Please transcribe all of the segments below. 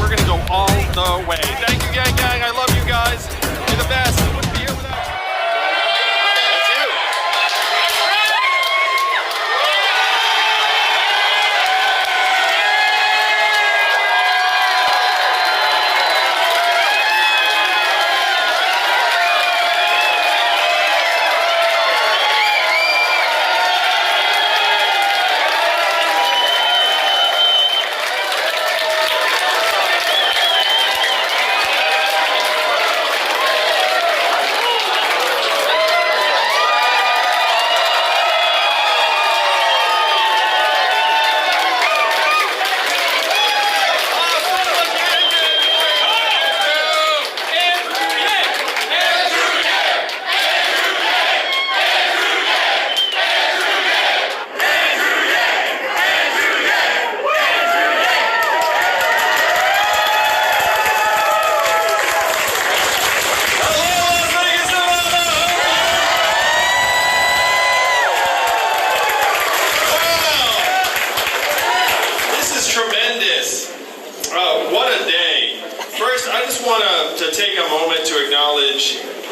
we're gonna go all the way. Thank you, Gang Gang. I love you guys. You're the best. I wouldn't be here without you. That's you.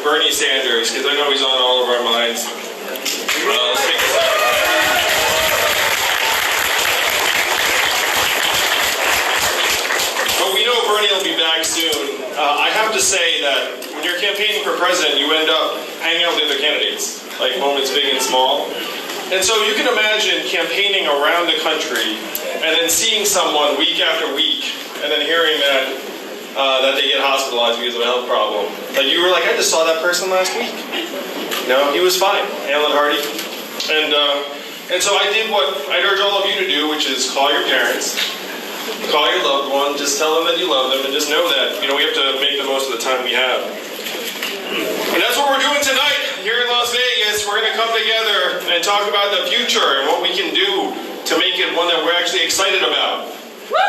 Bernie Sanders, because I know he's on all of our minds. Let's take a second. But we know Bernie will be back soon. I have to say that when you're campaigning for president, you end up hanging out with other candidates, like moments big and small. And so you can imagine campaigning around the country and then seeing someone week after week and then hearing that they get hospitalized because of a health problem. Like you were like, I just saw that person last week. No, he was fine, Alan Hardy. And so I did what I'd urge all of you to do, which is call your parents, call your loved one, just tell them that you love them, and just know that, we have to make the most of the time we have. And that's what we're doing tonight here in Las Vegas. We're gonna come together and talk about the future and what we can do to make it one that we're actually excited about.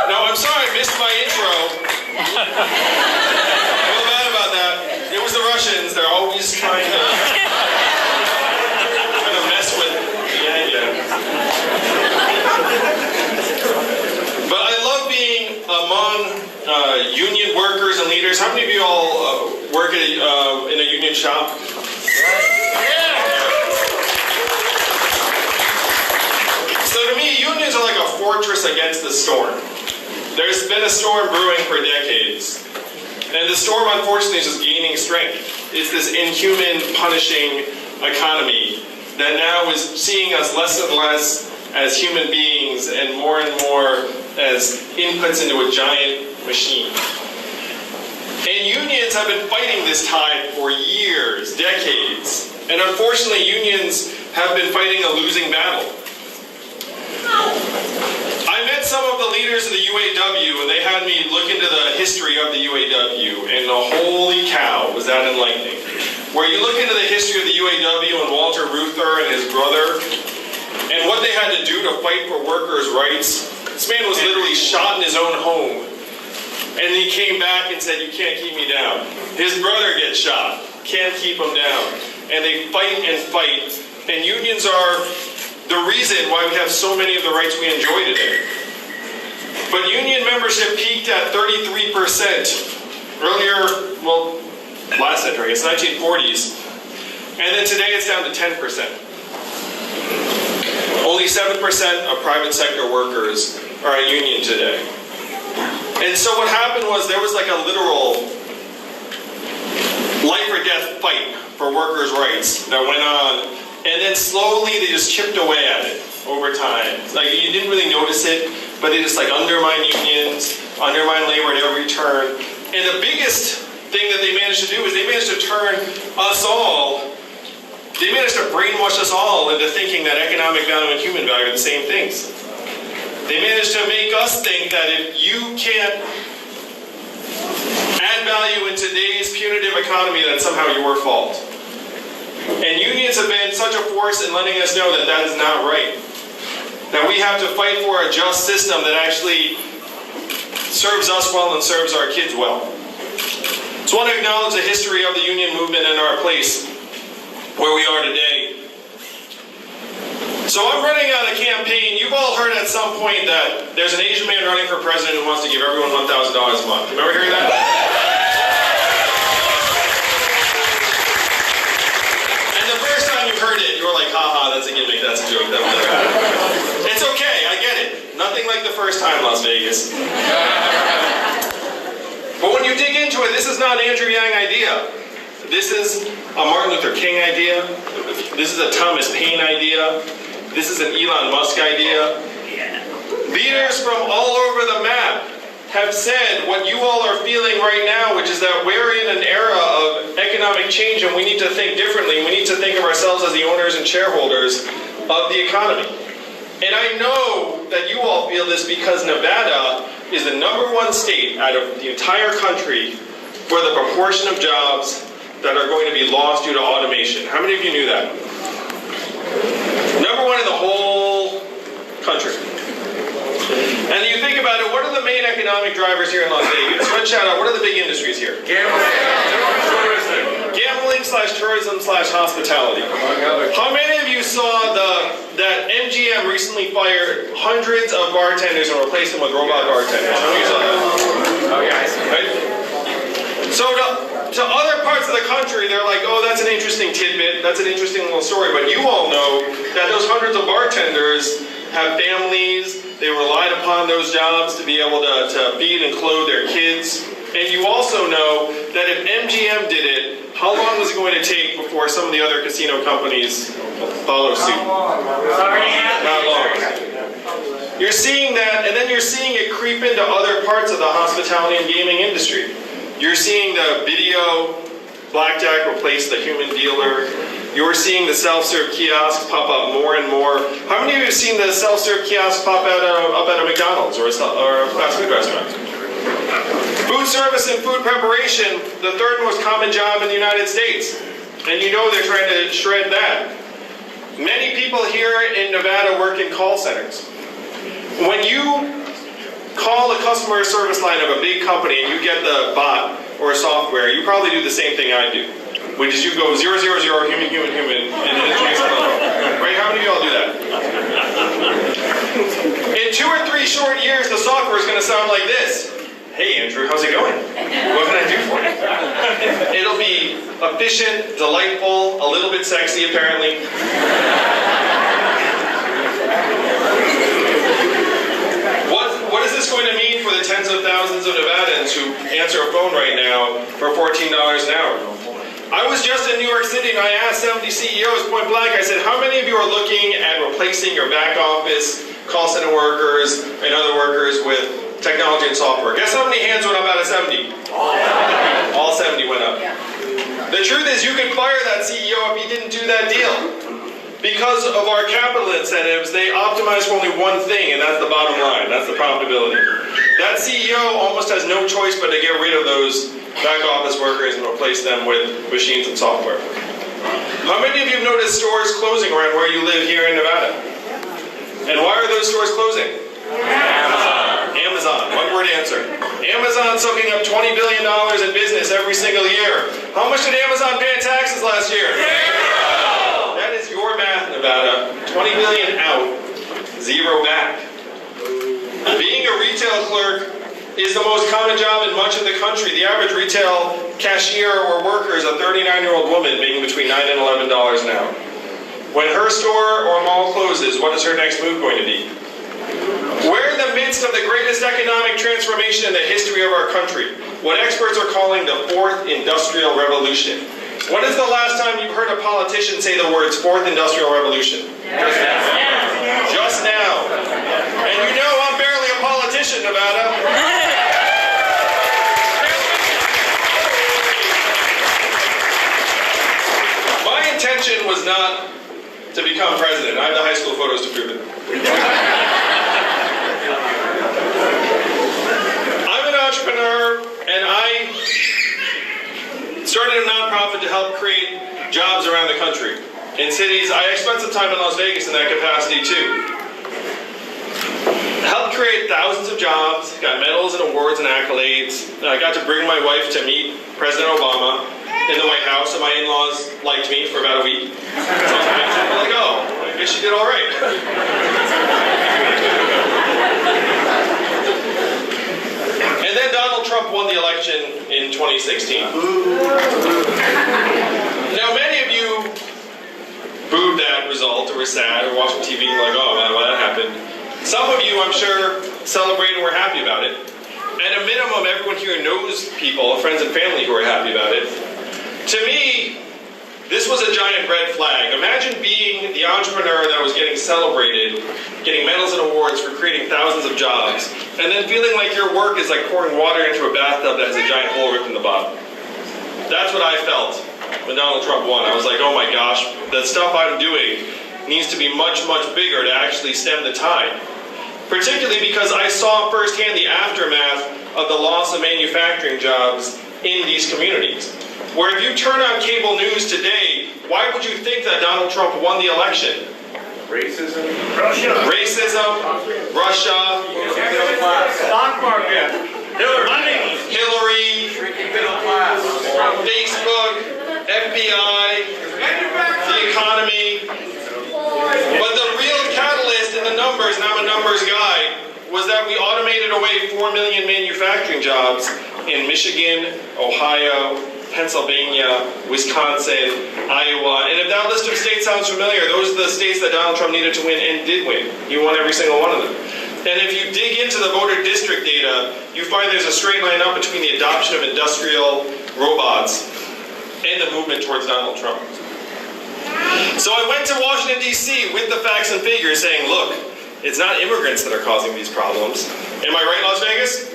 Now, I'm sorry I missed my intro. I feel bad about that. It was the Russians. They're always trying to mess with YangGang. But I love being among union workers and leaders. How many of you all work at in a union shop? So to me, unions are like a fortress against the storm. There's been a storm brewing for decades. And the storm, unfortunately, is just gaining strength. It's this inhuman, punishing economy that now is seeing us less and less as human beings and more as inputs into a giant machine. And unions have been fighting this tide for years, decades. And unfortunately, unions have been fighting a losing battle. I met some of the leaders of the UAW, and they had me look into the history of the UAW, and holy cow, was that enlightening. Where you look into the history of the UAW and Walter Reuther and his brother, and what they had to do to fight for workers' rights. This man was literally shot in his own home, and he came back and said, you can't keep me down. His brother gets shot, can't keep him down. And they fight and fight, and unions are the reason why we have so many of the rights we enjoy today. But union membership peaked at 33% earlier, well, last century, it's 1940s. And then today it's down to 10%. Only 7% of private sector workers are in union today. And so what happened was there was like a literal life or death fight for workers' rights that went on. And then slowly they just chipped away at it over time. Like you didn't really notice it, but they just like undermine unions, undermine labor at every turn. And the biggest thing that they managed to do is they managed to turn us all, they managed to brainwash us all into thinking that economic value and human value are the same things. They managed to make us think that if you can't add value in today's punitive economy, that's somehow your fault. And unions have been such a force in letting us know that that is not right. That we have to fight for a just system that actually serves us well and serves our kids well. So I want to acknowledge the history of the union movement and our place where we are today. So I'm running on a campaign. You've all heard at some point that there's an Asian man running for president who wants to give everyone $1,000 a month. Remember hearing that? And the first time you heard it, you were like, haha, that's a gimmick, that's a joke. It's okay, I get it. Nothing like the first time, Las Vegas. But when you dig into it, this is not an Andrew Yang idea. This is a Martin Luther King idea. This is a Thomas Paine idea. This is an Elon Musk idea. Leaders from all over the map have said what you all are feeling right now, which is that we're in an era of economic change and we need to think differently. We need to think of ourselves as the owners and shareholders of the economy. And I know that you all feel this because Nevada is the #1 state out of the entire country for the proportion of jobs that are going to be lost due to automation. How many of you knew that? #1 in the whole country. And you think about it, what are the main economic drivers here in Las Vegas? Let's shout out, what are the big industries here? Gambling/tourism/hospitality. How many of you saw that MGM recently fired hundreds of bartenders and replaced them with robot bartenders? How many of you saw that? Oh yeah, I see. Right? So to other parts of the country, they're like, oh, that's an interesting tidbit, that's an interesting little story, but you all know that those hundreds of bartenders have families, they relied upon those jobs to be able to feed and clothe their kids. And you also know that if MGM did it, how long was it going to take before some of the other casino companies follow suit? Not long. You're seeing that, and then you're seeing it creep into other parts of the hospitality and gaming industry. You're seeing the video blackjack replace the human dealer. You're seeing the self-serve kiosks pop up more and more. How many of you have seen the self-serve kiosks pop up at a McDonald's or a fast food restaurant? Food service and food preparation, the third most common job in the United States. And you know they're trying to shred that. Many people here in Nevada work in call centers. When you call a customer service line of a big company and you get the bot or software, you probably do the same thing I do. Which is you go 000, human, and then it takes a level. Right? How many of y'all do that? In 2 or 3 short years, the software is going to sound like this. Hey Andrew, how's it going? What can I do for you? It'll be efficient, delightful, a little bit sexy apparently. What is this going to mean for the tens of thousands of Nevadans who answer a phone right now for $14 an hour? I was just in New York City and I asked 70 CEOs point blank, I said, how many of you are looking at replacing your back office, call center workers, and other workers with technology and software? Guess how many hands went up out of 70? All 70 went up. The truth is you could fire that CEO if he didn't do that deal. Because of our capital incentives, they optimize for only one thing, and that's the bottom line. That's the profitability. That CEO almost has no choice but to get rid of those back office workers and replace them with machines and software. How many of you have noticed stores closing around where you live here in Nevada? And why are those stores closing? Amazon. One word answer. Amazon soaking up $20 billion in business every single year. How much did Amazon pay in taxes last year? That is your math, Nevada. 20 billion out, 0 back. Being a retail clerk is the most common job in much of the country. The average retail cashier or worker is a 39-year-old woman making between $9 and $11 an hour. When her store or mall closes, what is her next move going to be? We're in the midst of the greatest economic transformation in the history of our country, what experts are calling the 4th Industrial Revolution. When is the last time you heard a politician say the words 4th Industrial Revolution? Just now. And you know I'm barely a politician, Nevada. My intention was not to become president. I have the high school photos to prove it. I'm an entrepreneur, and I started a nonprofit to help create jobs around the country. In cities, I spent some time in Las Vegas in that capacity too. Helped create thousands of jobs, got medals and awards and accolades. I got to bring my wife to meet President Obama in the White House, and my in-laws liked me for about a week. I'm like, oh, guess you did all right. And then Donald Trump won the election in 2016. Now, many of you booed that result, or were sad, or watching TV like, oh, well, that happened. Some of you, I'm sure, celebrated and were happy about it. At a minimum, everyone here knows people, friends and family, who are happy about it. To me, this was a giant red flag. Imagine being the entrepreneur that was getting celebrated, getting medals and awards for creating thousands of jobs, and then feeling like your work is like pouring water into a bathtub that has a giant hole ripped in the bottom. That's what I felt when Donald Trump won. I was like, oh my gosh, the stuff I'm doing needs to be much, much bigger to actually stem the tide. Particularly because I saw firsthand the aftermath of the loss of manufacturing jobs in these communities. Where if you turn on cable news today, why would you think that Donald Trump won the election? Racism. Russia. Racism. Russia. Stock market. Hillary. Hillary. Shrinking middle class. Facebook. FBI. The economy. But the real catalyst in the numbers, and I'm a numbers guy, was that we automated away 4 million manufacturing jobs in Michigan, Ohio, Pennsylvania, Wisconsin, Iowa. And if that list of states sounds familiar, those are the states that Donald Trump needed to win and did win. He won every single one of them. And if you dig into the voter district data, you find there's a straight line up between the adoption of industrial robots and the movement towards Donald Trump. So I went to Washington, D.C. with the facts and figures saying, look, it's not immigrants that are causing these problems. Am I right, Las Vegas?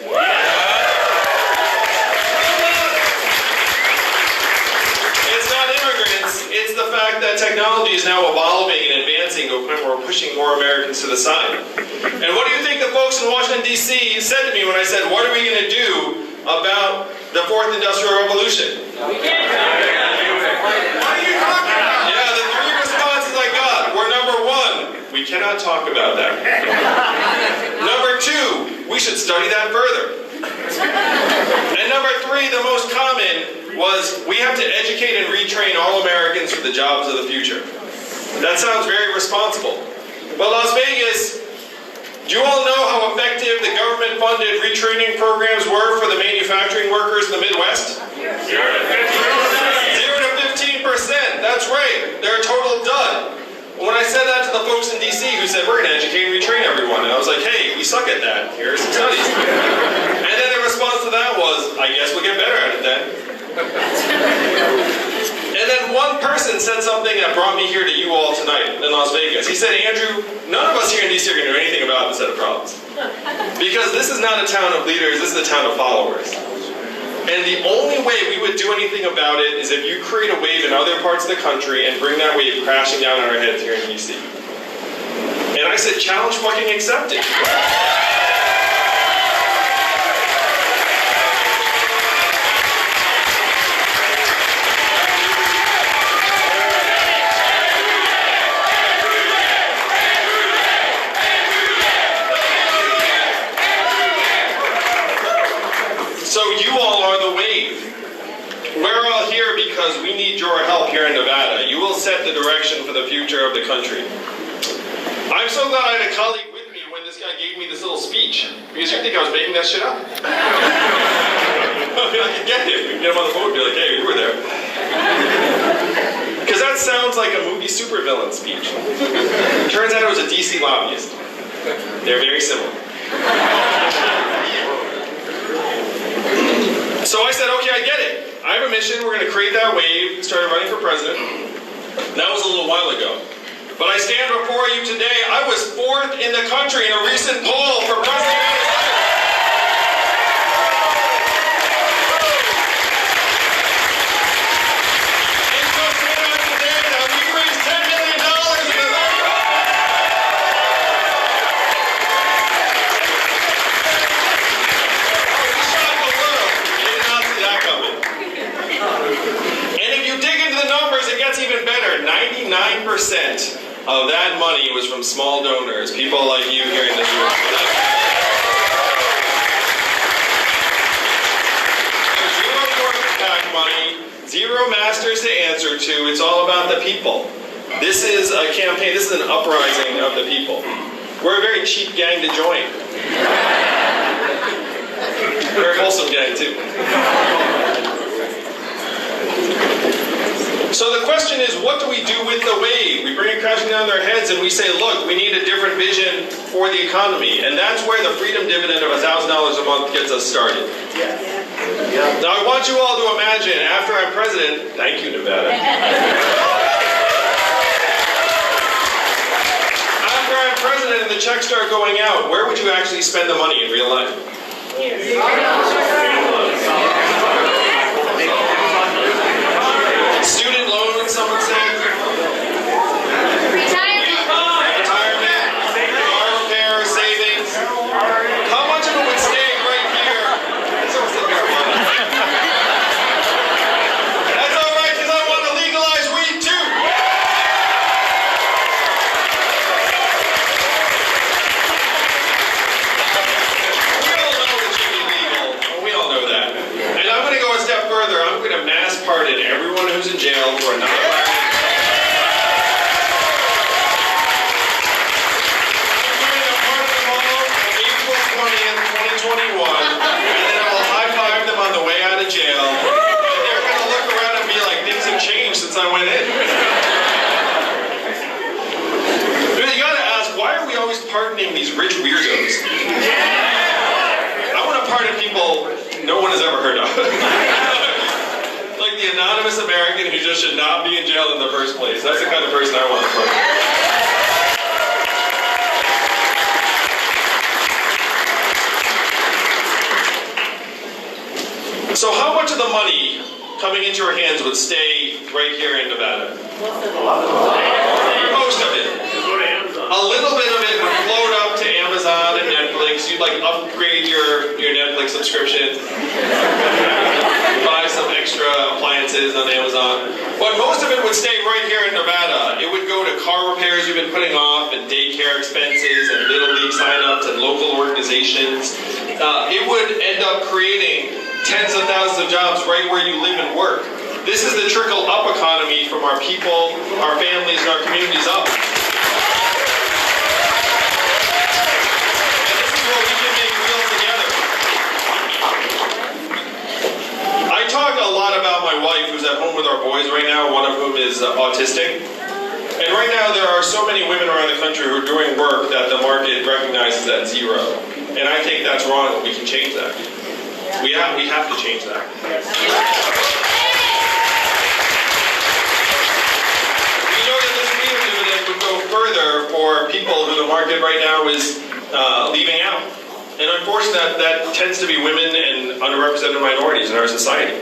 It's not immigrants, it's the fact that technology is now evolving and advancing to a point where we're pushing more Americans to the side. And what do you think the folks in Washington, D.C. said to me when I said, what are we going to do about the fourth industrial revolution? We can't talk about it. What are you talking about? Yeah, the three responses I got were: number one, we cannot talk about that. Number two, we should study that further. And number three, the most common, was we have to educate and retrain all Americans for the jobs of the future. That sounds very responsible. But Las Vegas, do you all know how effective the government-funded retraining programs were for the manufacturing workers in the Midwest? 0 to 15%. That's right. They're a total dud. When I said that to the folks in D.C. who said, we're going to educate and retrain everyone, and I was like, hey, we suck at that. Here are some studies. And then the response to that was, I guess we'll get better at it then. And then one person said something that brought me here to you all tonight in Las Vegas. He said, Andrew, none of us here in D.C. are going to do anything about this set of problems. Because this is not a town of leaders, this is a town of followers. And the only way we would do anything about it is if you create a wave in other parts of the country and bring that wave crashing down on our heads here in D.C. And I said, challenge fucking accepted. So you all are the wave. We're all here because we need your help here in Nevada. You will set the direction for the future of the country. I'm so glad I had a colleague with me when this guy gave me this little speech. Because you think I was making that shit up? I could get him. We can get him on the phone and be like, hey, you were there. Because that sounds like a movie supervillain speech. Turns out it was a DC lobbyist. They're very similar. So I said, okay, I get it. I have a mission. We're going to create that wave. Started running for president. That was a little while ago. But I stand before you today. I was 4th in the country in a recent poll for president of the United States. And so today, now we raised $10 million in the numbers, it gets even better. 99% of that money was from small donors, people like you here in this room. Zero corporate PAC money, zero masters to answer to. It's all about the people. This is a campaign, this is an uprising of the people. We're a very cheap gang to join. Very wholesome gang, too. So the question is, what do we do with the wave? We bring it crashing down their heads and we say, look, we need a different vision for the economy. And that's where the freedom dividend of $1,000 a month gets us started. Now I want you all to imagine, after I'm president, thank you, Nevada. After I'm president and the checks start going out, where would you actually spend the money in real life? Student loans, someone said. Retirement, car repair, savings. How much of it would stay right here? Someone said marijuana. That's all right, because I want to legalize weed too. We all know it should be legal. We all know that. And I'm going to go a step further. I'm going to mass pardon everyone who's in jail for a non-violent. I'm going to pardon them all on April 20th, 2021, and then I will high-five them on the way out of jail, and they're going to look around and be like, things have changed since I went in. You got to ask, why are we always pardoning these rich weirdos? I want to pardon people no one has ever heard of. Like the anonymous American who just should not be in jail in the first place. That's the kind of person I want to pardon. So how much of the money coming into your hands would stay right here in Nevada? Most of it. A little bit of it would float up to Amazon and Netflix. You'd like upgrade your Netflix subscription. Buy some extra appliances on Amazon. But most of it would stay right here in Nevada. It would go to car repairs you've been putting off, and daycare expenses, and Little League signups, and local organizations. It would end up creating tens of thousands of jobs right where you live and work. This is the trickle-up economy from our people, our families, and our communities up. And this is what we can make real together. I talk a lot about my wife, who's at home with our boys right now, one of whom is autistic. And right now there are so many women around the country who are doing work that the market recognizes at zero. And I think that's wrong, and we can change that. We have to change that. We know that this freedom dividend would go further for people who the market right now is leaving out. And unfortunately, that tends to be women and underrepresented minorities in our society.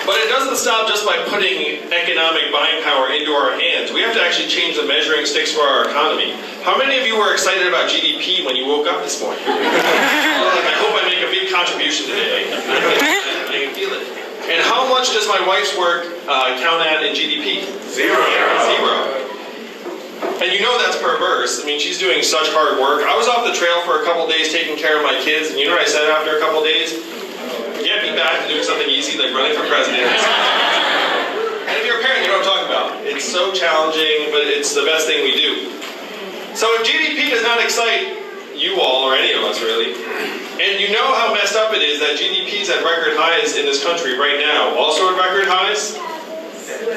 But it doesn't stop just by putting economic buying power into our hands. We have to actually change the measuring sticks for our economy. How many of you were excited about GDP when you woke up this morning? I hope I make a big contribution today. I can feel it. And how much does my wife's work count at in GDP? Zero. And you know that's perverse. I mean, she's doing such hard work. I was off the trail for a couple days taking care of my kids, and you know what I said after a couple days? Get me back to doing something easy like running for president. And if you're a parent, you know what I'm talking about. It's so challenging, but it's the best thing we do. So if GDP does not excite you all, or any of us really, and you know how messed up it is that GDP's at record highs in this country right now, also at record highs,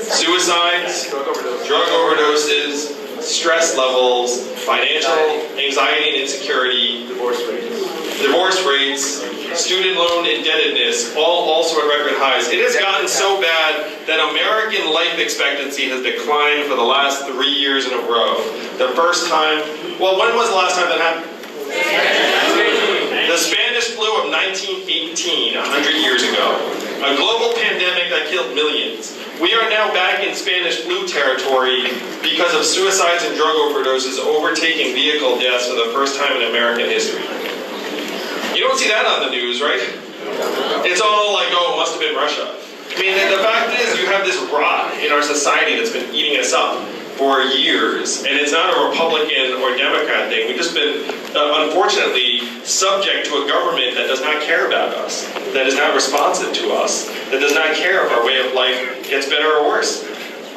suicides, drug overdoses, stress levels, financial anxiety and insecurity, divorce rates, student loan indebtedness, all also at record highs. It has gotten so bad that American life expectancy has declined for the last 3 years in a row. The first time, well, when was the last time that happened? The Spanish flu of 1918, 100 years ago. A global pandemic that killed millions. We are now back in Spanish flu territory because of suicides and drug overdoses overtaking vehicle deaths for the first time in American history. You don't see that on the news, right? It's all like, oh, it must have been Russia. I mean, the fact is, you have this rot in our society that's been eating us up. for years, and it's not a Republican or Democrat thing. We've just been, unfortunately, subject to a government that does not care about us, that is not responsive to us, that does not care if our way of life gets better or worse.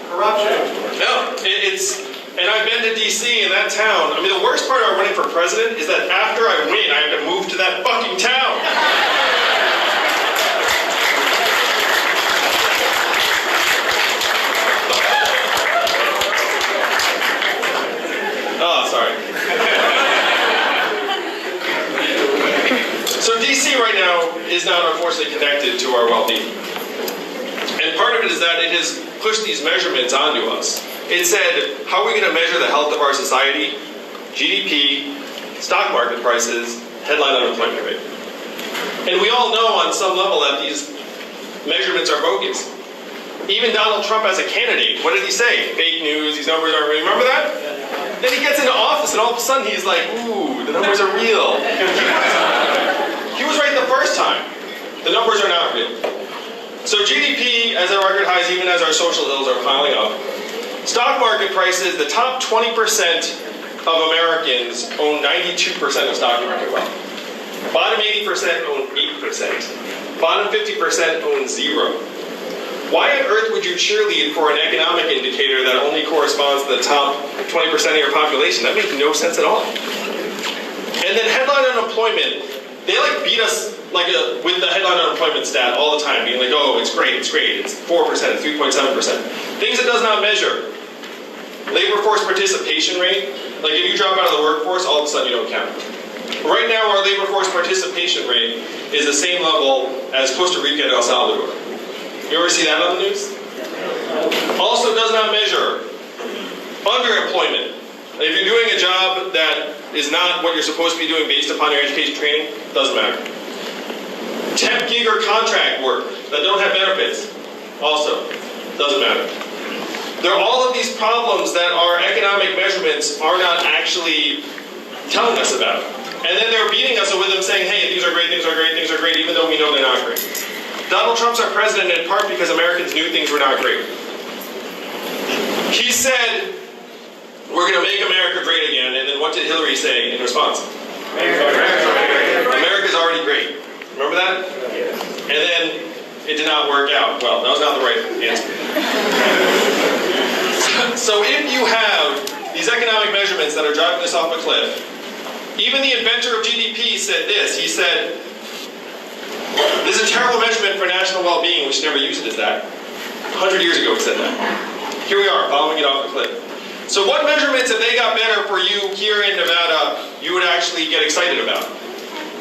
Corruption. No, and I've been to DC, and that town, I mean, the worst part about running for president is that after I win, I have to move to that fucking town. Oh, sorry. So DC right now is not unfortunately connected to our well-being. And part of it is that it has pushed these measurements onto us. It said, how are we going to measure the health of our society? GDP, stock market prices, headline unemployment rate. And we all know on some level that these measurements are bogus. Even Donald Trump as a candidate, what did he say? Fake news, these numbers aren't real. Remember that? Then he gets into office and all of a sudden he's like, ooh, the numbers are real. He was right the first time. The numbers are not real. So GDP as at record highs, even as our social ills are piling up. Stock market prices, the top 20% of Americans own 92% of stock market wealth. Bottom 80% own 8%. Bottom 50% own 0. Why on earth would you cheerlead for an economic indicator that only corresponds to the top 20% of your population? That makes no sense at all. And then headline unemployment, they like beat us with the headline unemployment stat all the time, being like, oh, it's great, it's 4%, it's 3.7%. Things it does not measure. Labor force participation rate, like if you drop out of the workforce, all of a sudden you don't count. Right now, our labor force participation rate is the same level as Costa Rica and El Salvador. You ever see that on the news? Also does not measure underemployment. If you're doing a job that is not what you're supposed to be doing based upon your education training, doesn't matter. Temp, gig, or contract work that don't have benefits, also doesn't matter. There are all of these problems that our economic measurements are not actually telling us about. And then they're beating us with them saying, hey, things are great, things are great, things are great, even though we know they're not great. Donald Trump's our president in part because Americans knew things were not great. He said, we're going to make America great again, and then what did Hillary say in response? America's already great. Remember that? And then it did not work out. Well, that was not the right answer. So if you have these economic measurements that are driving us off a cliff, even the inventor of GDP said this. He said, this is a terrible measurement for national well-being. We should never use it as that. 100 years ago he said that. Here we are, following it off the cliff. So what measurements, if they got better for you here in Nevada, you would actually get excited about?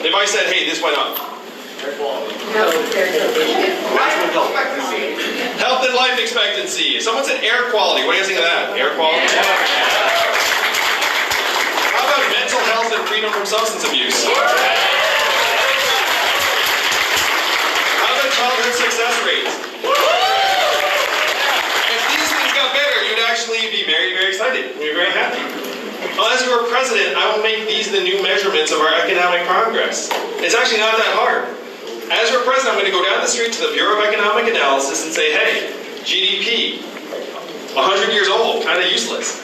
If I said, hey, this went up. Health and life expectancy. If someone said air quality, what do you think of that? Air quality? How about mental health and freedom from substance abuse? Childhood success rates. If these things got better, you'd actually be very, very excited. You'd be very happy. Well, as your president, I will make these the new measurements of our economic progress. It's actually not that hard. As your president, I'm going to go down the street to the Bureau of Economic Analysis and say, hey, GDP, 100 years old, kind of useless.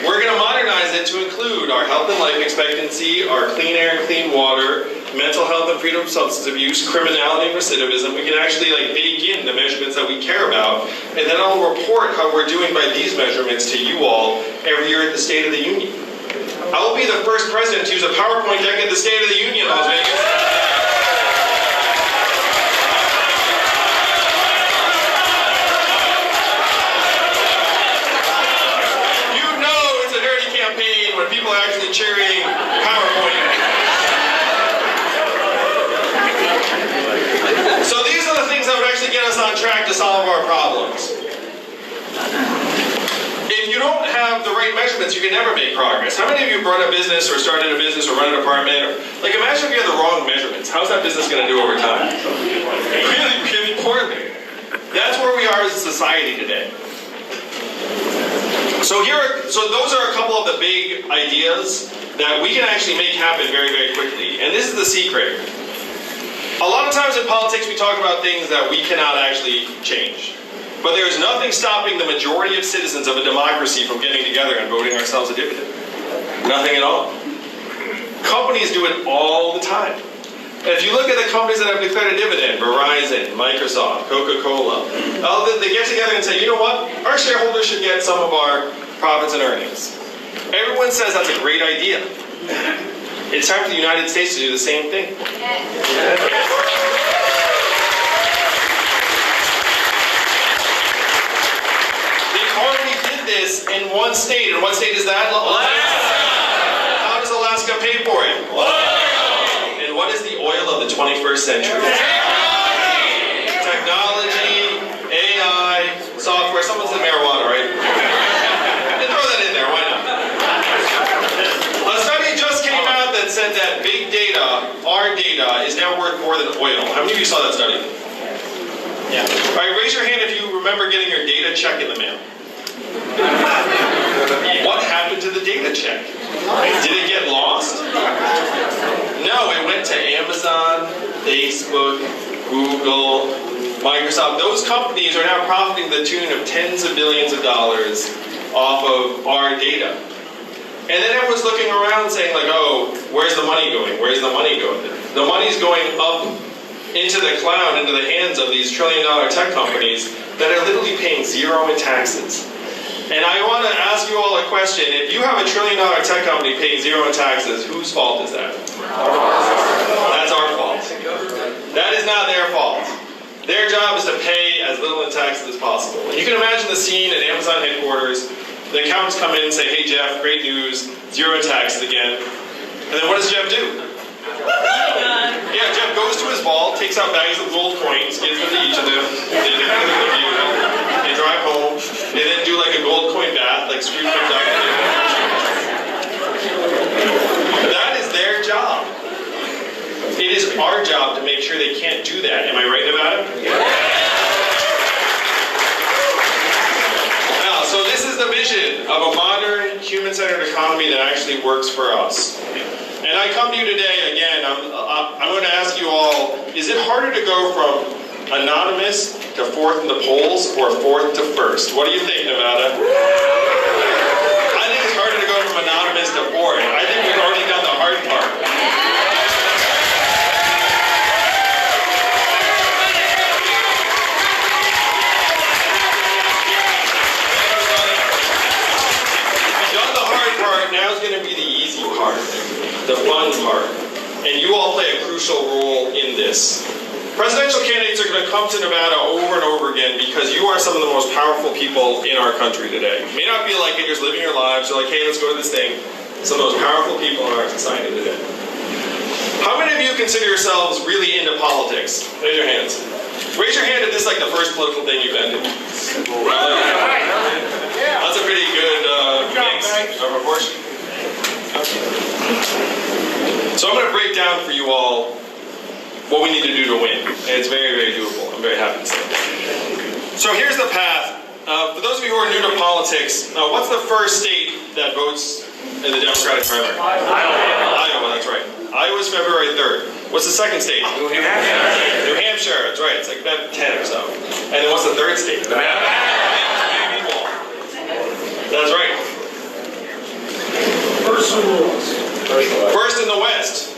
We're going to modernize it to include our health and life expectancy, our clean air and clean water, mental health and freedom of substance abuse, criminality and recidivism. We can actually bake in the measurements that we care about, and then I'll report how we're doing by these measurements to you all every year at the State of the Union. I will be the first president to use a PowerPoint deck at the State of the Union in Las Vegas. You know it's a dirty campaign when people are actually cheering PowerPoint. So these are the things that would actually get us on track to solve our problems. If you don't have the right measurements, you can never make progress. How many of you run a business or started a business or run an apartment? Imagine if you had the wrong measurements. How's that business going to do over time? Really, really poorly. That's where we are as a society today. So those are a couple of the big ideas that we can actually make happen very, very quickly. And this is the secret. A lot of times in politics we talk about things that we cannot actually change. But there is nothing stopping the majority of citizens of a democracy from getting together and voting ourselves a dividend. Nothing at all. Companies do it all the time. If you look at the companies that have declared a dividend, Verizon, Microsoft, Coca-Cola, they get together and say, you know what? Our shareholders should get some of our profits and earnings. Everyone says that's a great idea. It's time for the United States to do the same thing. They already did this in one state. And what state is that? Alaska. How does Alaska pay for it? And what is the oil of the 21st century? Technology, AI, software. Someone said marijuana, right? And throw that in there, why not? A study just came out that said that big data, our data, is now worth more than oil. How many of you saw that study? Yeah. All right, raise your hand if you remember getting your data check in the mail. What happened to the data check? Did it get lost? No, it went to Amazon, Facebook, Google, Microsoft. Those companies are now profiting to the tune of tens of billions of dollars off of our data. And then everyone's looking around saying like, oh, where's the money going? Where's the money going? The money's going up into the cloud, into the hands of these trillion-dollar tech companies that are literally paying zero in taxes. And I want to ask you all a question. If you have a trillion-dollar tech company paying zero in taxes, whose fault is that? That's our fault. That is not their fault. Their job is to pay as little in taxes as possible. And you can imagine the scene at Amazon headquarters. The accountants come in and say, hey Jeff, great news, zero in taxes again. And then what does Jeff do? Yeah, Jeff goes to his vault, takes out bags of gold coins, gives them to each of them. They drive home. They then do like a gold coin bath, like Scrooge McDuck. That is their job. It is our job to make sure they can't do that. Am I right about it? Now, so this is the vision of a modern, human-centered economy that actually works for us. And I come to you today, again, I'm going to ask you all, is it harder to go from anonymous to fourth in the polls or fourth to first? What do you think, Nevada? I think it's harder to go from anonymous to fourth. I think we've already done the hard part. We've done the hard part, now is going to be the easy part. The fun part. And you all play a crucial role in this. Presidential candidates are going to come to Nevada over and over again because you are some of the most powerful people in our country today. It may not feel like it, you're just living your lives, you're like, hey, let's go to this thing. Some of the most powerful people in our society today. How many of you consider yourselves really into politics? Raise your hands. Raise your hand if this is like the first political thing you've been to. That's a pretty good mix of proportion. So I'm going to break down for you all what we need to do to win. And it's very, very doable. I'm very happy to say that. So here's the path. For those of you who are new to politics, what's the first state that votes in the Democratic primary? Iowa, that's right. Iowa's February 3rd. What's the second state? New Hampshire. New Hampshire, that's right. It's like about 10 or so. And then what's the third state? That's right. First in the West.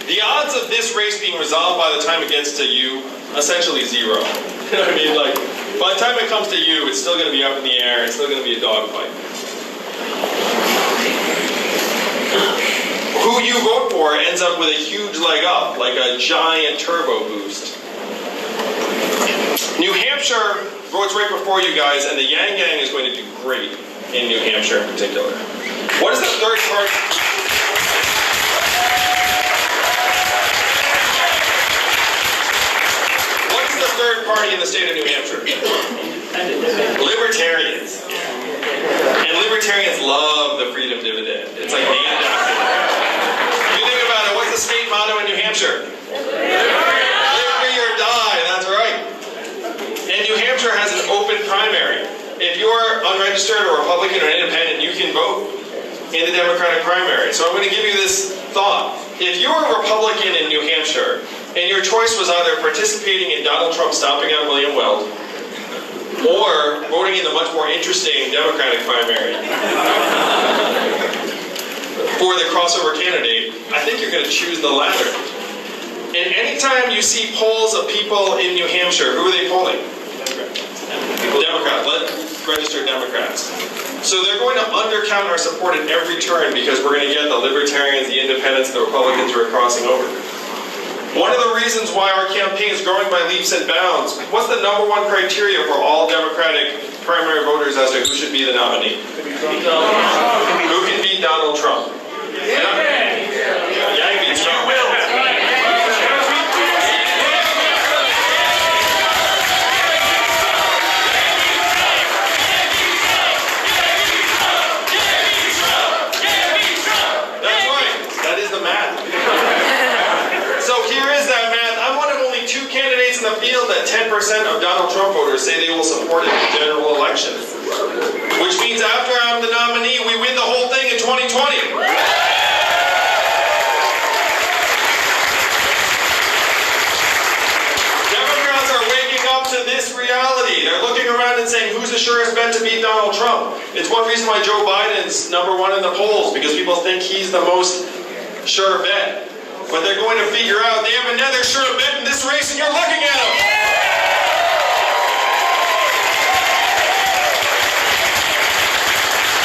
The odds of this race being resolved by the time it gets to you, essentially zero. You know what I mean? Like, by the time it comes to you, it's still going to be up in the air. It's still going to be a dogfight. Who you vote for ends up with a huge leg up, like a giant turbo boost. New Hampshire votes right before you guys, and the YangGang is going to do great in New Hampshire in particular. What is the third part? What's the third party in the state of New Hampshire? Libertarians. And libertarians love the freedom dividend. It's like named after them. If you think about it, what's the state motto in New Hampshire? Live free or die, that's right. And New Hampshire has an open primary. If you're unregistered or Republican or independent, you can vote in the Democratic primary. So I'm going to give you this thought. If you're a Republican in New Hampshire, and your choice was either participating in Donald Trump stomping out William Weld, or voting in the much more interesting Democratic primary for the crossover candidate, I think you're going to choose the latter. And anytime you see polls of people in New Hampshire, who are they polling? Democrats. Registered Democrats. So they're going to undercount our support at every turn because we're going to get the Libertarians, the Independents, the Republicans who are crossing over. One of the reasons why our campaign is growing by leaps and bounds, what's the #1 criteria for all Democratic primary voters as to who should be the nominee? Who can beat Donald Trump? Yang beats Trump. In the field that 10% of Donald Trump voters say they will support in the general election. Which means after I'm the nominee, we win the whole thing in 2020. Democrats are waking up to this reality. They're looking around and saying, who's the surest bet to beat Donald Trump? It's one reason why Joe Biden's #1 in the polls, because people think he's the most sure bet. But they're going to figure out they have another sure bet in this race and you're looking at them.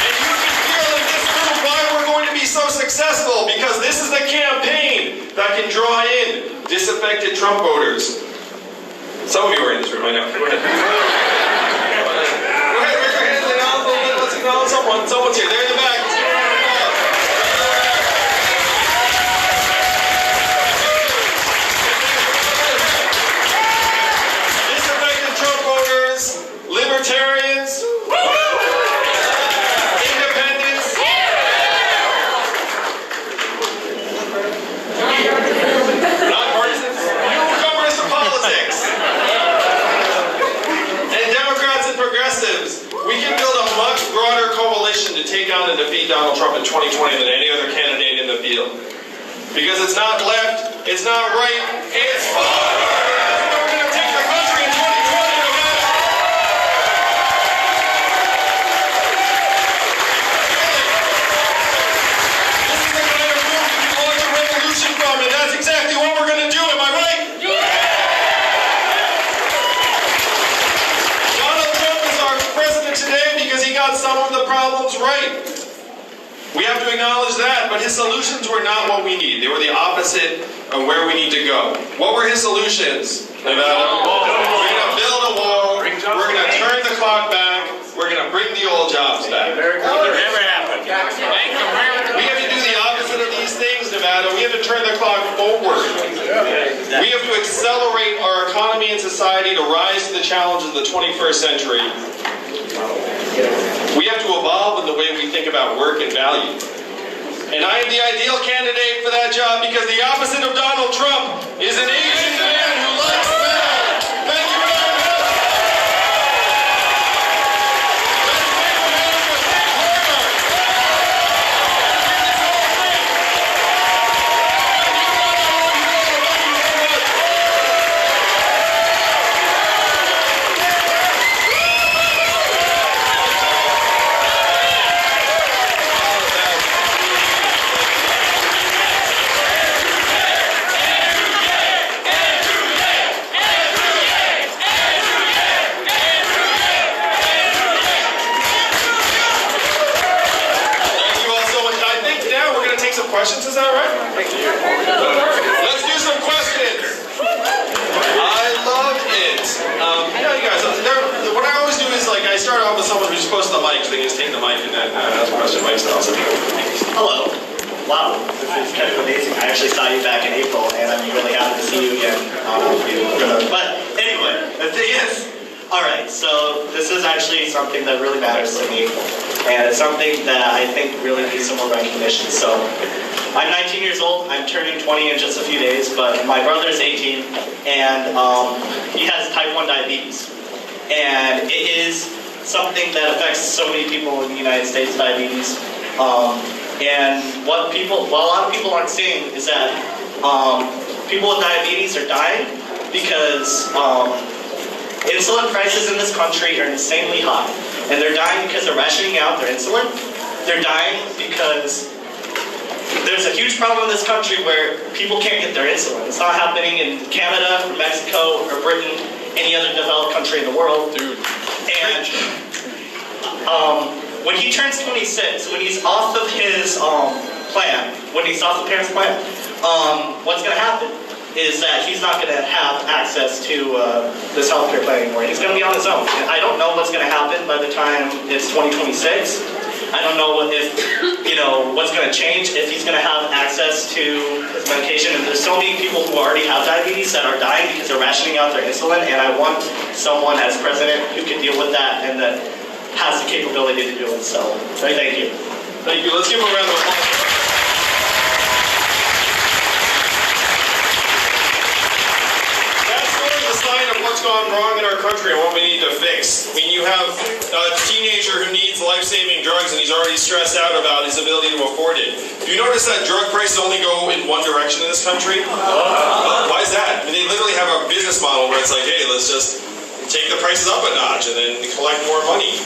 And you can feel in this room why we're going to be so successful, because this is the campaign that can draw in disaffected Trump voters. Some of you are in this room, I know. Go ahead. Go ahead, raise your hands and let's acknowledge someone. Someone's here. They're in the back. Libertarians, Independents, nonpartisans, newcomers to politics, and Democrats and progressives. We can build a much broader coalition to take on and defeat Donald Trump in 2020 than any other candidate in the field. Because it's not left, it's not right, it's forward! Some of the problems right. We have to acknowledge that, but his solutions were not what we need. They were the opposite of where we need to go. What were his solutions? We're going to build a wall. We're going to turn the clock back. We're going to bring the old jobs back. Never happened. We have to do the opposite of these things, Nevada. We have to turn the clock forward. We have to accelerate our economy and society to rise to the challenges of the 21st century. We have to evolve in the way we think about work and value. And I am the ideal candidate for that job because the opposite of Donald Trump is an Asian man who likes math. Thank you very much. Let's make America think harder. Questions, is that right? Let's do some questions. I love it. You guys, what I always do is I start off with someone who's close to the mic, so they can just take the mic and then ask a question mic style. Hello. Wow, this is kind of amazing. I actually saw you back in April, and I'm really happy to see you again. But anyway, the thing is, all right, so this is actually something that really matters to me, and it's something that I think really needs some more recognition. So I'm 19 years old. I'm turning 20 in just a few days, but my brother is 18, and he has type 1 diabetes. And it is something that affects so many people in the United States, diabetes. And what a lot of people aren't seeing is that people with diabetes are dying because Insulin prices in this country are insanely high, and they're dying because they're rationing out their insulin. They're dying because there's a huge problem in this country where people can't get their insulin. It's not happening in Canada, Mexico, or Britain, any other developed country in the world. Dude. And when he turns 26, when he's off of his plan, when he's off the parents' plan, what's going to happen is that he's not going to have access to this healthcare plan anymore. He's going to be on his own. And I don't know what's going to happen by the time it's 2026. I don't know if, what's going to change, if he's going to have access to his medication. And there's so many people who already have diabetes that are dying because they're rationing out their insulin. And I want someone as president who can deal with that and that has the capability to do it. So, thank you. Thank you. Let's give him a round of applause. What's gone wrong in our country and what we need to fix. I mean, you have a teenager who needs life-saving drugs and he's already stressed out about his ability to afford it. Do you notice that drug prices only go in one direction in this country? Why is that? I mean, they literally have a business model where it's like, hey, let's just take the prices up a notch and then collect more money.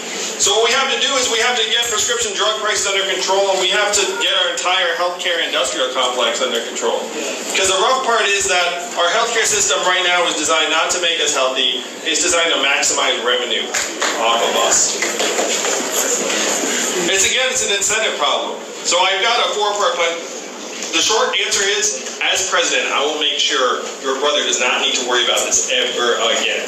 So what we have to do is we have to get prescription drug prices under control, and we have to get our entire healthcare industrial complex under control. Because the rough part is that our healthcare system right now is designed not to make us healthy, it's designed to maximize revenue off of us. It's an incentive problem. So I've got a four-part plan. The short answer is, as president, I will make sure your brother does not need to worry about this ever again.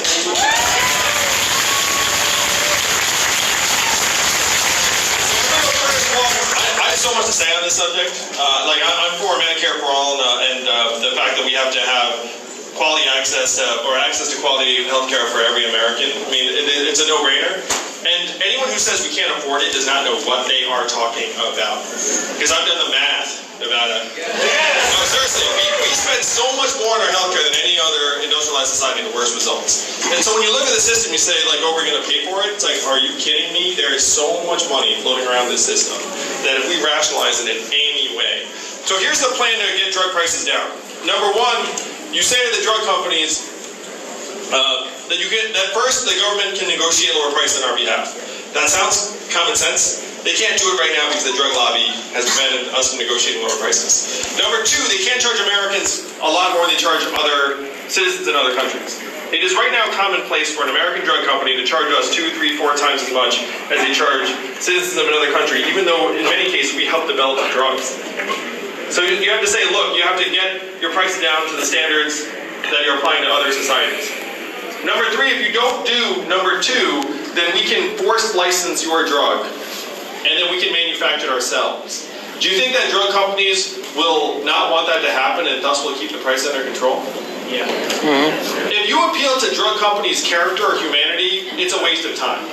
I have so much to say on this subject. I'm for Medicare for all, and the fact that we have to have quality access to quality health care for every American. I mean, it's a no-brainer. And anyone who says we can't afford it does not know what they are talking about. Because I've done the math about it. No, seriously, we spend so much more on our healthcare than any other industrialized society with worse results. And so when you look at the system, you say, we're going to pay for it. It's like, are you kidding me? There is so much money floating around this system that if we rationalize it in any way. So here's the plan to get drug prices down. Number one, you say to the drug companies that first the government can negotiate lower price on our behalf. That sounds common sense. They can't do it right now because the drug lobby has prevented us from negotiating lower prices. Number two, they can't charge Americans a lot more than they charge other citizens in other countries. It is right now commonplace for an American drug company to charge us 2, 3, 4 times as much as they charge citizens of another country, even though in many cases we help develop the drugs. So you have to say, look, you have to get your prices down to the standards that you're applying to other societies. Number three, if you don't do number two, then we can force license your drug, and then we can manufacture it ourselves. Do you think that drug companies will not want that to happen and thus will keep the price under control? Yeah. If you appeal to drug companies' character or humanity, it's a waste of time.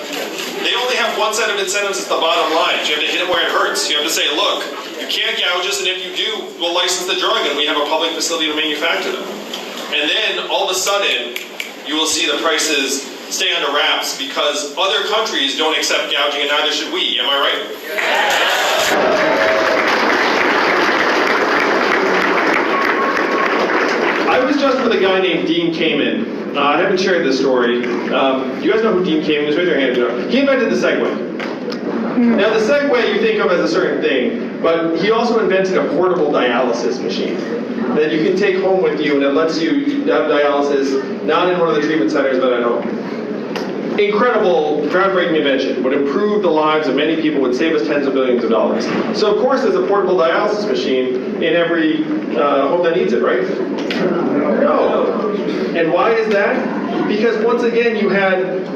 They only have one set of incentives at the bottom line. You have to hit it where it hurts. You have to say, look, you can't gouge us, and if you do, we'll license the drug and we have a public facility to manufacture them. And then all of a sudden, you will see the prices stay under wraps because other countries don't accept gouging, and neither should we. Am I right? I was just with a guy named Dean Kamen. I haven't shared this story. Do you guys know who Dean Kamen is? Raise your hand. He invented the Segway. Now the Segway you think of as a certain thing, but he also invented a portable dialysis machine that you can take home with you, and it lets you have dialysis not in one of the treatment centers but at home. Incredible, groundbreaking invention. Would improve the lives of many people, would save us tens of billions of dollars. So of course there's a portable dialysis machine in every home that needs it, right? No. And why is that? Because once again you had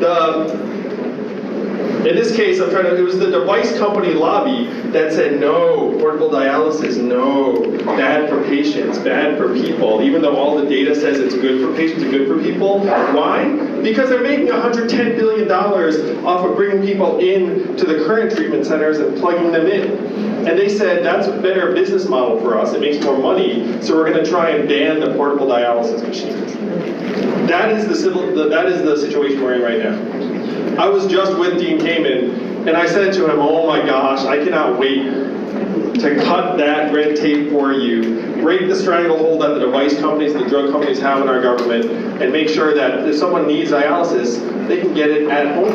in this case, it was the device company lobby that said, no, portable dialysis, no, bad for patients, bad for people, even though all the data says it's good for patients and good for people. Why? Because they're making $110 billion off of bringing people in to the current treatment centers and plugging them in. And they said, that's a better business model for us, it makes more money, so we're going to try and ban the portable dialysis machines. That is the situation we're in right now. I was just with Dean Kamen, and I said to him, oh my gosh, I cannot wait to cut that red tape for you, break the stranglehold that the device companies, the drug companies have in our government, and make sure that if someone needs dialysis, they can get it at home.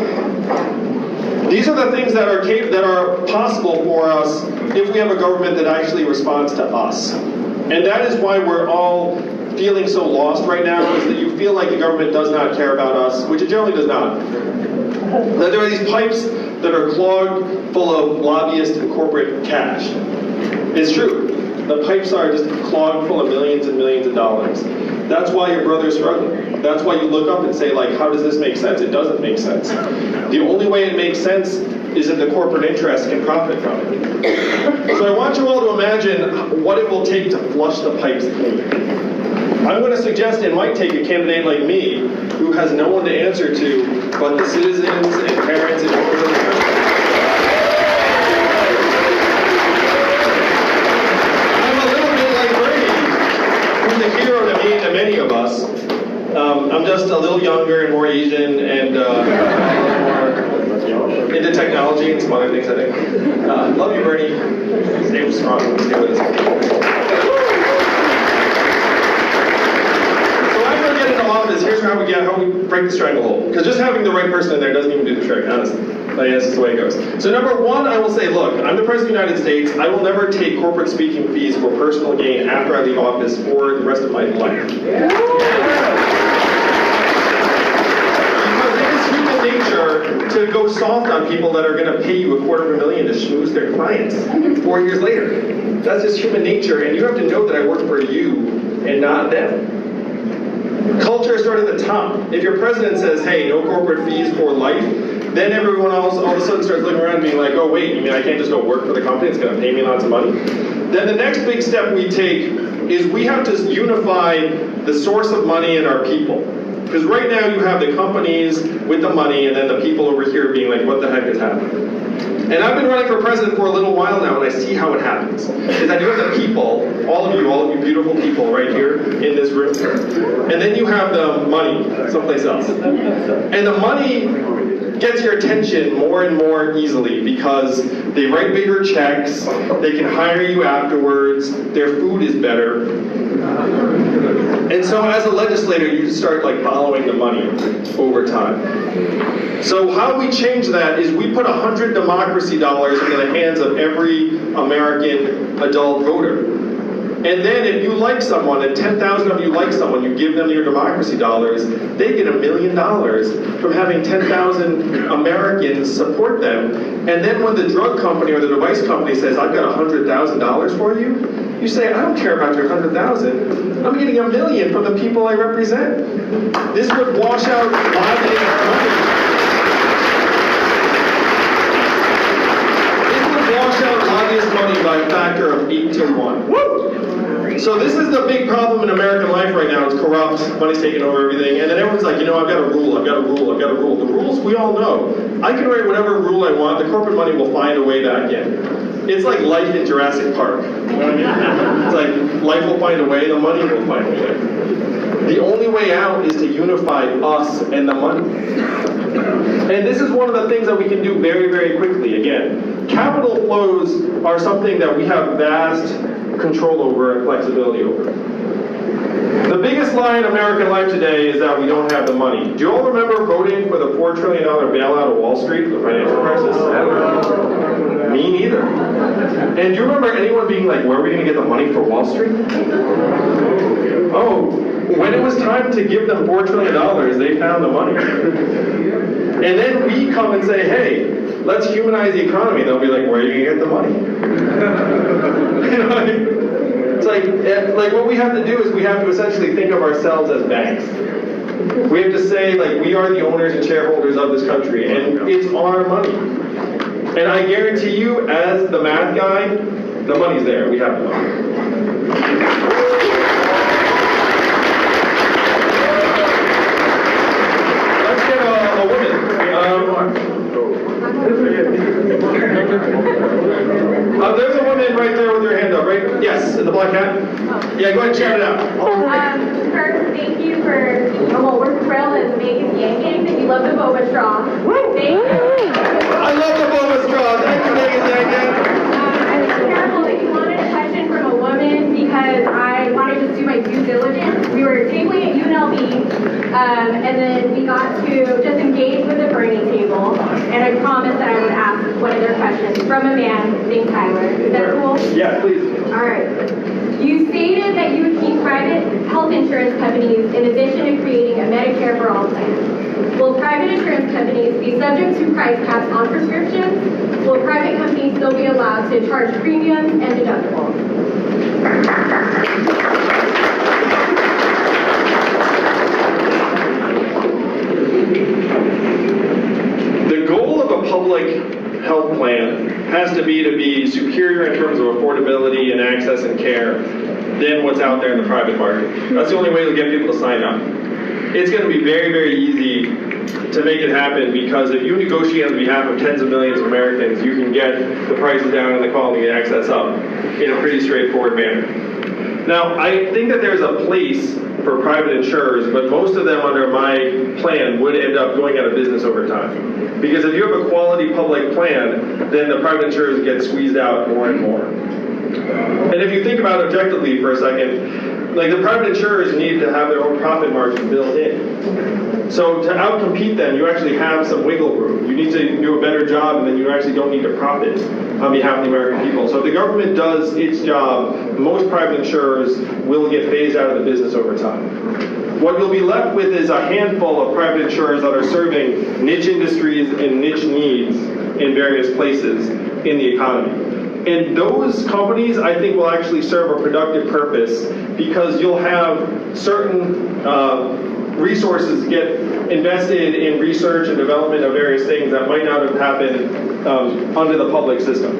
These are the things that are possible for us if we have a government that actually responds to us. And that is why we're all feeling so lost right now, is that you feel like the government does not care about us, which it generally does not. That there are these pipes that are clogged full of lobbyist and corporate cash. It's true. The pipes are just clogged full of millions and millions of dollars. That's why your brother's struggling. That's why you look up and say, like, how does this make sense? It doesn't make sense. The only way it makes sense is if the corporate interests can profit from it. So I want you all to imagine what it will take to flush the pipes clean. I'm going to suggest it might take a candidate like me, who has no one to answer to but the citizens and parents and owners of the country. I'm a little bit like Bernie, who's a hero to me and to many of us. I'm just a little younger and more Asian and more into technology and some other things, I think. Love you, Bernie. Stay strong. Stay with us. Office, here's how we break the stranglehold. Because just having the right person in there doesn't even do the trick, honestly. Like, that's just the way it goes. So number one, I will say, look, I'm the President of the United States. I will never take corporate speaking fees for personal gain after I leave office for the rest of my life. Because it is human nature to go soft on people that are going to pay you $250,000 to schmooze their clients 4 years later. That's just human nature, and you have to know that I work for you and not them. Culture is sort of the top. If your president says, hey, no corporate fees for life, then everyone else all of a sudden starts looking around and being like, oh wait, you mean I can't just go work for the company? It's going to pay me lots of money? Then the next big step we take is we have to unify the source of money and our people. Because right now you have the companies with the money and then the people over here being like, what the heck is happening? And I've been running for president for a little while now, and I see how it happens. Is that you have the people, all of you beautiful people right here in this room, and then you have the money someplace else. And the money gets your attention more and more easily because they write bigger checks, they can hire you afterwards, their food is better. And so as a legislator, you just start like following the money over time. So how we change that is we put 100 democracy dollars into the hands of every American adult voter. And then if you like someone, and 10,000 of you like someone, you give them your democracy dollars, they get $1 million from having 10,000 Americans support them. And then when the drug company or the device company says, I've got $100,000 for you, you say, I don't care about your 100,000. I'm getting $1 million from the people I represent. This would wash out lobbying money. Wash out lobbyist money by a factor of 8 to 1. Woo! So this is the big problem in American life right now. It's corrupt, money's taking over everything, and then everyone's like, you know, I've got a rule, I've got a rule, I've got a rule. The rules we all know. I can write whatever rule I want, the corporate money will find a way back in. It's like life in Jurassic Park. You know what I mean? It's like life will find a way, the money will find a way. The only way out is to unify us and the money. And this is one of the things that we can do very, very quickly. Again, capital flows are something that we have vast control over and flexibility over. The biggest lie in American life today is that we don't have the money. Do you all remember voting for the $4 trillion bailout of Wall Street, the financial crisis? Me neither. And do you remember anyone being like, where are we going to get the money for Wall Street? Oh, when it was time to give them $4 trillion, they found the money. And then we come and say, hey, let's humanize the economy. They'll be like, where are you going to get the money? You know what I mean? It's like what we have to do is we have to essentially think of ourselves as banks. We have to say, like, we are the owners and shareholders of this country, and it's our money. And I guarantee you, as the math guy, the money's there. We have the money. Let's get a woman. There's a woman right there with her hand up, right? Yes, in the black hat. Yeah, go ahead and shout it out. First, thank you for, we're thrilled as big as YangGang that you love the boba straw. Thank you. I love the boba straw. Thank you, YangGang. I think it's terrible that And then we got to just engage with the Bernie table, and I promised that I would ask one of their questions from a man named Tyler. Is that cool? Yeah, please. All right. You stated that you would keep private health insurance companies in addition to creating a Medicare for all plan. Will private insurance companies be subject to price caps on prescriptions? Will private companies still be allowed to charge premiums and deductibles? The goal of a public health plan has to be superior in terms of affordability and access and care than what's out there in the private market. That's the only way to get people to sign up. It's going to be very, very easy to make it happen because if you negotiate on behalf of tens of millions of Americans, you can get the prices down and the quality and access up in a pretty straightforward manner. Now, I think that there's a place for private insurers, but most of them under my plan would end up going out of business over time. Because if you have a quality public plan, then the private insurers get squeezed out more and more. And if you think about it objectively for a second, like the private insurers need to have their own profit margin built in. So to outcompete them, you actually have some wiggle room. You need to do a better job, and then you actually don't need to profit on behalf of the American people. So if the government does its job, most private insurers will get phased out of the business over time. What you'll be left with is a handful of private insurers that are serving niche industries and niche needs in various places in the economy. And those companies, I think, will actually serve a productive purpose because you'll have certain resources get invested in research and development of various things that might not have happened under the public system.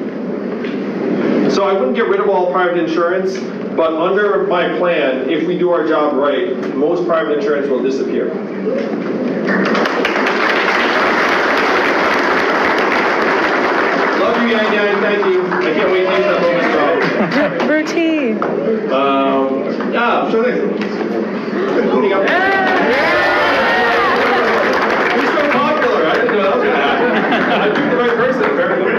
So I wouldn't get rid of all private insurance, but under my plan, if we do our job right, most private insurance will disappear. Love you, YangGang. Thank you. I can't wait to use that moment. Routine. Yeah, sure thing. He's so popular. I didn't know that was going to happen. I picked the right person, apparently.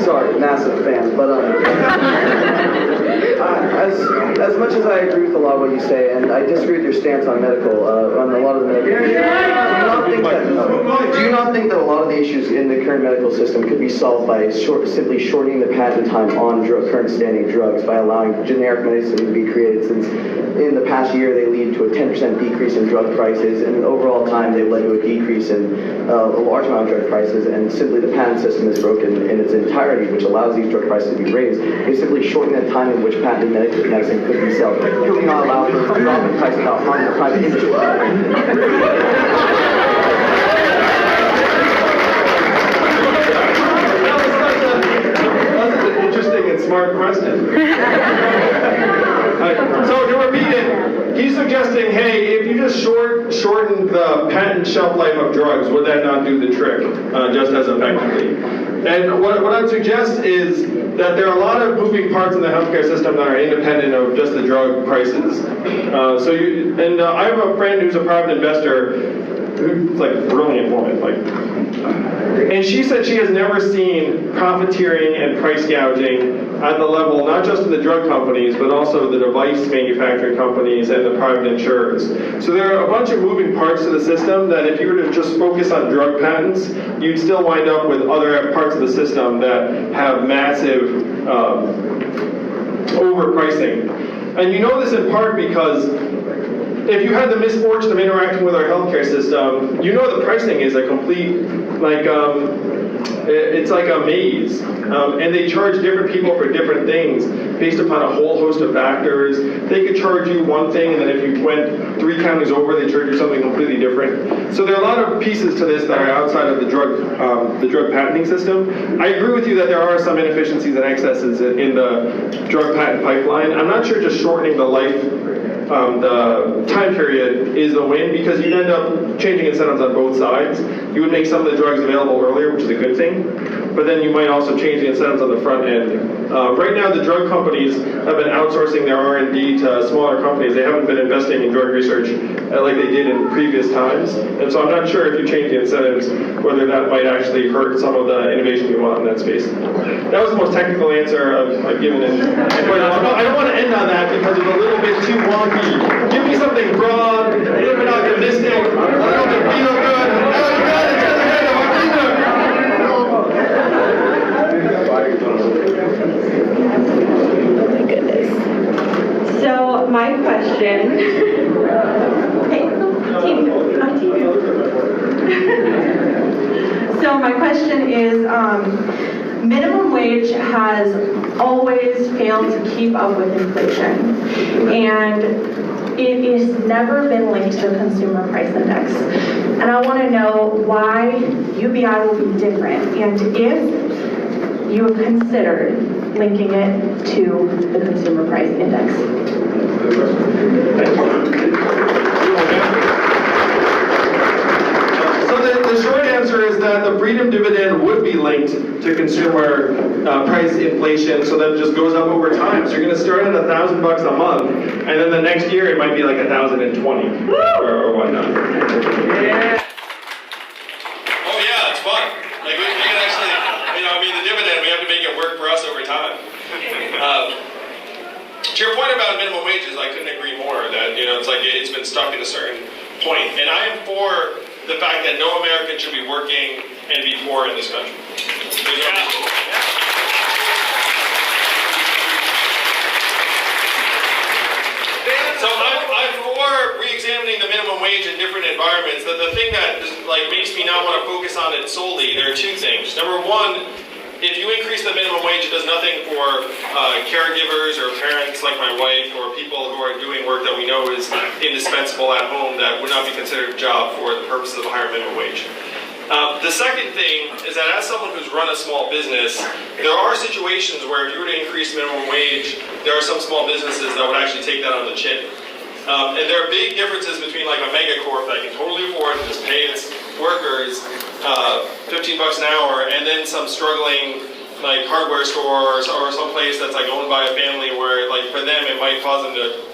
Sorry, massive fan, but as much as I agree with a lot of what you say, and I disagree with your stance on medical, on a lot of the medical issues, do you not think that a lot of the issues in the current medical system could be solved by simply shortening the patent time on current standing drugs by allowing generic medicine to be created, since in the past year they lead to a 10% decrease in drug prices, and in overall time they've led to a decrease in a large amount of drug prices, and simply the patent system is broken in its entirety, which allows these drug prices to be raised. It's simply shortening the time in which patented medicine could be sold. Could we not allow for a drop in price without harming the private industry? That's an interesting and smart question. So to repeat it, he's suggesting, hey, if you just shorten the patent shelf life of drugs, would that not do the trick just as effectively? And what I'd suggest is that there are a lot of moving parts in the healthcare system that are independent of just the drug prices. I have a friend who's a private investor who's like a brilliant woman, and she said she has never seen profiteering and price gouging at the level, not just of the drug companies, but also the device manufacturing companies and the private insurers. So there are a bunch of moving parts to the system that if you were to just focus on drug patents, you'd still wind up with other parts of the system that have massive overpricing. And you know this in part because if you had the misfortune of interacting with our healthcare system, you know the pricing is a complete, it's like a maze. And they charge different people for different things based upon a whole host of factors. They could charge you one thing, and then if you went 3 counties over, they charge you something completely different. So there are a lot of pieces to this that are outside of the drug patenting system. I agree with you that there are some inefficiencies and excesses in the drug patent pipeline. I'm not sure just shortening the life, the time period is a win, because you'd end up changing incentives on both sides. You would make some of the drugs available earlier, which is a good thing, but then you might also change the incentives on the front end. Right now, the drug companies have been outsourcing their R&D to smaller companies. They haven't been investing in drug research like they did in previous times, and so I'm not sure if you change the incentives, whether that might actually hurt some of the innovation you want in that space. That was the most technical answer I've given it. But I don't want to end on that because it's a little bit too wonky. Give me something broad, a little bit my question. Hey, TV, on TV. So my question is, minimum wage has always failed to keep up with inflation, and it has never been linked to the consumer price index. And I want to know why UBI will be different, and if you have considered linking it to the consumer price index. So the short answer is that the freedom dividend would be linked to consumer price inflation, so that it just goes up over time. So you're going to start at $1,000 a month, and then the next year it might be like 1,020 or whatnot. Yeah. Oh yeah, it's fun. Like we can actually, the dividend, we have to make it work for us over time. To your point about minimum wages, I couldn't agree more that, it's like it's been stuck at a certain point. And I am for the fact that no American should be working and be poor in this country. So I'm for re-examining the minimum wage in different environments. The thing that just, makes me not want to focus on it solely, there are two things. Number one, if you increase the minimum wage, it does nothing for caregivers or parents like my wife or people who are doing work that we know is indispensable at home that would not be considered a job for the purposes of a higher minimum wage. The second thing is that as someone who's run a small business, there are situations where if you were to increase minimum wage, there are some small businesses that would actually take that on the chin. And there are big differences between like a megacorp that can totally afford to just pay its workers $15 an hour, and then some struggling like hardware stores or some place that's like owned by a family where like for them it might cause them to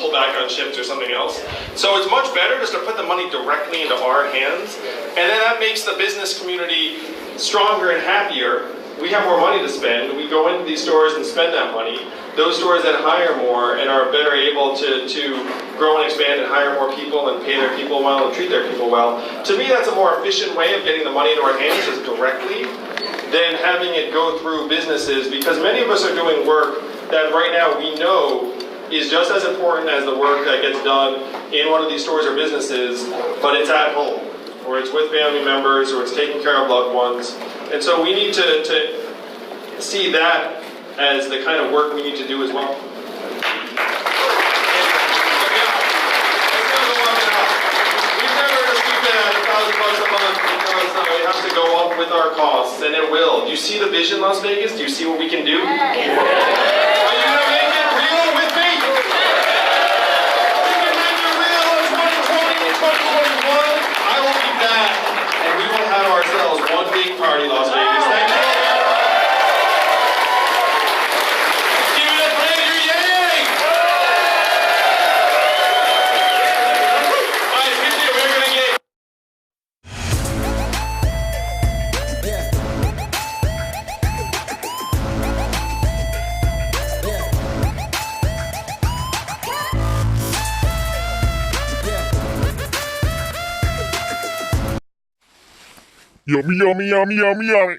pull back on shifts or something else. So it's much better just to put the money directly into our hands, and then that makes the business community stronger and happier. We have more money to spend. We go into these stores and spend that money. Those stores that hire more and are better able to grow and expand and hire more people and pay their people well and treat their people well. To me, that's a more efficient way of getting the money into our hands is directly than having it go through businesses, because many of us are doing work that right now we know is just as important as the work that gets done in one of these stores or businesses, but it's at home, or it's with family members, or it's taking care of loved ones. And so we need to see that as the kind of work we need to do as well. We've never received it at $1,000 a month because it has to go up with our costs, and it will. Do you see the vision, Las Vegas? Do you see what we can do? Are you going to make it real with me? We can make it real in 2020, 2021. I will be back, and we will have ourselves one big party, Las Vegas. Thank you. Give it a pleasure, yay! All right, good deal. We're going to get... Yummy, yummy, yummy, yummy, yummy.